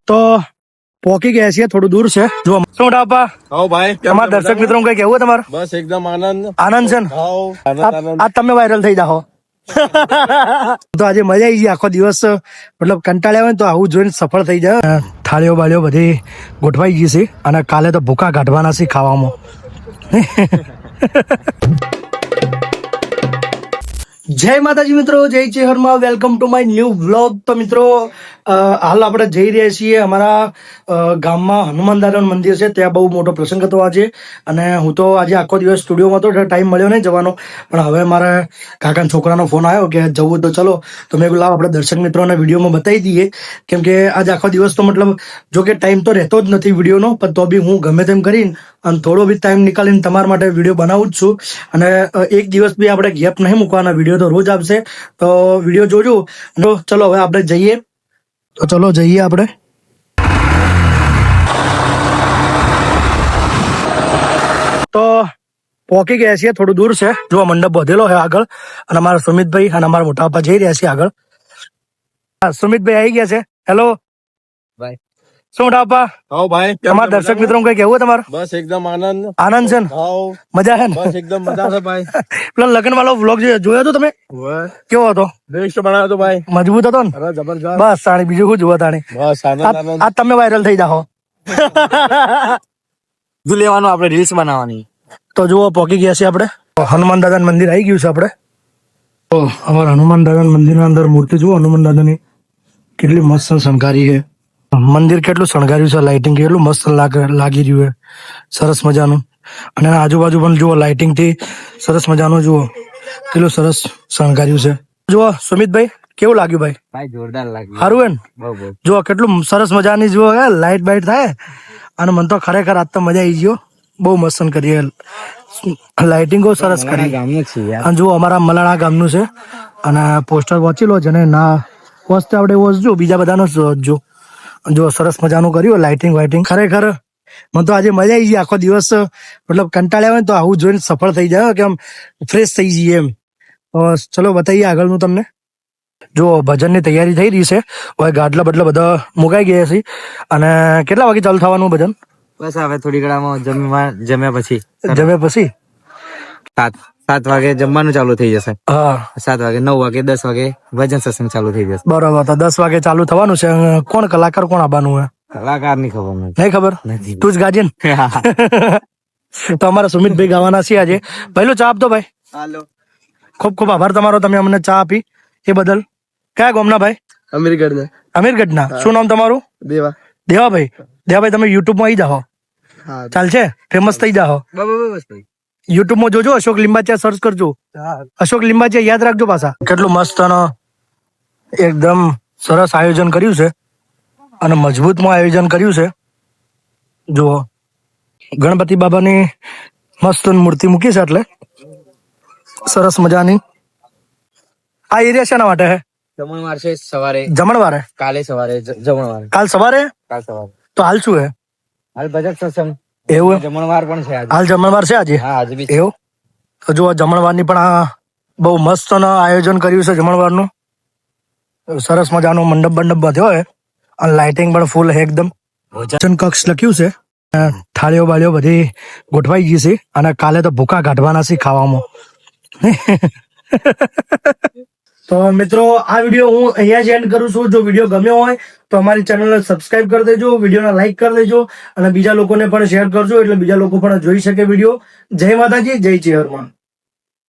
તો પોકી ગયા છીએ, થોડું દૂર છે. જો શું આપા હાઉ ભાઈ, તમારા દર્શક મિત્રો કઈ કેવું તમારે? બસ એકદમ આનંદ આનંદ છે ને? હાઉ આનંદ આજ તમે વાયરલ થઈ જાઓ. તો આજે મજા આવી ગઈ. આખો દિવસ મતલબ કંટાળ્યા હોય તો આવું જોઈને સફળ થઈ જાય. થાળીઓ બાળીઓ બધી ગોઠવાઈ ગઈ છે અને કાલે તો ભૂકા કાઢવાના છે ખાવામાં. જય માતાજી મિત્રો, જય ચેહરમાં, welcome to my new vlog. તો મિત્રો હાલ આપણે જઈ રહ્યા છીએ અમારા ગામમાં હનુમાન દાદાનું મંદિર છે, ત્યાં બહુ મોટો પ્રસંગ હતો આજે. અને હું તો આજે આખો દિવસ સ્ટુડિયોમાં હતો એટલે ટાઈમ મળ્યો નહીં જવાનો, પણ હવે મારા કાકાના છોકરાનો ફોન આવ્યો કે જવું તો ચલો. તો મેં લાવ આપણે દર્શક મિત્રોને વિડીયોમાં બતાવી દઈએ, કેમ કે આજે આખો દિવસ તો મતલબ જો કે ટાઈમ તો રહેતો જ નથી વિડીયોનો, પણ તો બી હું ગમે તેમ કરીને અને થોડો બી ટાઈમ નીકાળીને તમારા માટે વિડીયો બનાવું જ છું. અને એક દિવસ બી આપણે ગેપ નહીં મૂકવાના, વિડીયો તો રોજ આવશે, તો વિડીયો જોજો. ચલો હવે આપણે જઈએ. તો ચલો જઈએ આપણે. તો પોકી ગયા છીએ, થોડું દૂર છે. જો મંડપ બધેલો છે આગળ, અને અમારા સુમિતભાઈ અને અમારા મોટા પપ્પા જઈ રહ્યા છે આગળ. સુમિતભાઈ આવી ગયા છે. હેલો ભાઈ. શું મોટા પપ્પા? હાઉ ભાઈ, તમારા દર્શક મિત્રો કઈ કેવું તમારે? બસ એકદમ આનંદ આનંદ છે ને? હાઉ મજા છે ને? બસ એકદમ મજા છે ભાઈ. પેલા લગ્ન વાળો વ્લોગ જોયો હતો તમે? કેવો હતો? બેસ્ટ બનાવ્યો તો ભાઈ, મજબૂત હતો ને? અરે જબરજસ્ત. બસ તાણી બીજું શું જોવા તાણી. બસ આનંદ આનંદ. આજ તમે વાયરલ થઈ જાઓ. બધું લેવાનું, આપણે રીલ્સ બનાવવાની. તો જુઓ પોકી ગયા છે આપણે. હનુમાન દાદાનું મંદિર આવી ગયું છે આપણે. તો અમારા હનુમાન દાદાના મંદિરના અંદર મૂર્તિ જુઓ હનુમાન દાદાની, કેટલી મસ્ત શણગારી છે. મંદિર કેટલું શણગાર્યું છે, લાઇટિંગ કેટલું મસ્ત લાગી રહ્યું છે, સરસ મજાનું. અને આજુબાજુ પણ જુઓ લાઇટિંગ થી સરસ મજાનું, જુઓ કેટલું સરસ શણગાર્યું છે. જુઓ સુમિતભાઈ કેવું લાગ્યું ભાઈ? ભાઈ જોરદાર લાગ્યું. સારું હે ને? બહુ બહુ. જુઓ કેટલું સરસ મજાની જુઓ લાઇટ બાઇટ થાય, અને મને તો ખરેખર આજ તો મજા આવી ગયો. બહુ મસ્ત કરી લાઇટિંગો સરસ કરી. ગામનું છે યાર. અને જુઓ અમારા મલાણા ગામનું છે, અને પોસ્ટર વાંચી લો, જેને ના વાંચતા આવડે વાંચજો, બીજા બધાનો વાંચજો. જો સરસ મજાનું કર્યું લાઇટિંગ વાઇટિંગ. ખરેખર મને તો આજે મજા આવી ગઈ. આખો દિવસ મતલબ કંટાળ્યા હોય તો આવું જોઈને સફળ થઈ જાય, કે આમ ફ્રેશ થઈ જઈએ એમ. ચલો બતાવીએ આગળનું તમને. જો ભજનની તૈયારી થઈ રહી છે, હવે ગાડલા બદલા બધા મુકાઈ ગયા છે. અને કેટલા વાગે ચાલુ થવાનું ભજન? બસ હવે થોડી ઘણામાં જમ્યા પછી જમ્યા પછી 7 વાગે જમવાનું ચાલુ થઈ જશે. હા 7 વાગે 9 વાગે 10 વાગે ભજન સત્સંગ ચાલુ થઈ જશે. બરોબર. તો 10 વાગે ચાલુ થવાનું છે. કોણ કલાકાર કોણ આવવાનું હોય? કલાકાર ની ખબર નહીં ખબર? નથી. તું જ ગાજે ને. તો અમારા સુમિતભાઈ ગાવાના છે આજે. પહેલો ચા આપતો ભાઈ. હાલો. ખૂબ ખૂબ આભાર તમારો, તમે અમને ચા આપી એ બદલ. કયા ગામના ભાઈ? અમીરગઢ અમીરગઢના. શું નામ તમારું? દેવા. દેવાભાઈ. દેવાભાઈ તમે યુટ્યુબમાં આવી જાઓ, ચાલશે? ફેમસ થઈ જાઓ. બસ ભાઈ. યુટ્યુબમાં જોજો, અશોક લિંબાચિયા સર્ચ કરજો. અશોક લિંબાચિયા યાદ રાખજો પાછા. કેટલું મસ્ત અને એકદમ સરસ આયોજન કર્યું છે, અને મજબૂતમાં આયોજન કર્યું છે. જુઓ ગણપતિ બાબાની મસ્ત મૂર્તિ મૂકી છે, એટલે સરસ મજાની. આ એરિયા શેના માટે હે? જમણવાર છે સવારે. જમણવારે? કાલે સવારે જમણવાર. કાલ સવારે? કાલ સવારે. તો હાલ શું હે? હાલ ભજન સત્સંગ. એવું? જમણવાર પણ છે આજે. હાલ જમણવાર છે આજે? હા આજે બી. એવું? તો જુઓ જમણવારની પણ આ બહુ મસ્ત આયોજન કર્યું છે જમણવારનું. સરસ મજાનો મંડપ બંડપ બધ્યો હોય, અને લાઇટિંગ પણ ફૂલ છે એકદમ. ભોજન કક્ષ લખ્યું છે. થાળીઓ બાળીઓ બધી ગોઠવાઈ ગઈ છે, અને કાલે તો ભૂકા કાઢવાના છે ખાવામાં. તો મિત્રો આ વિડીયો હું અહીંયા જ એન્ડ કરું છું. જો વિડીયો ગમ્યો હોય તો અમારી ચેનલને સબસ્ક્રાઇબ કરી દેજો, વિડીયોને લાઈક કરી દેજો, અને બીજા લોકોને પણ શેર કરજો, એટલે બીજા લોકો પણ જોઈ શકે વિડીયો. જય માતાજી, જય ચેહરમાં.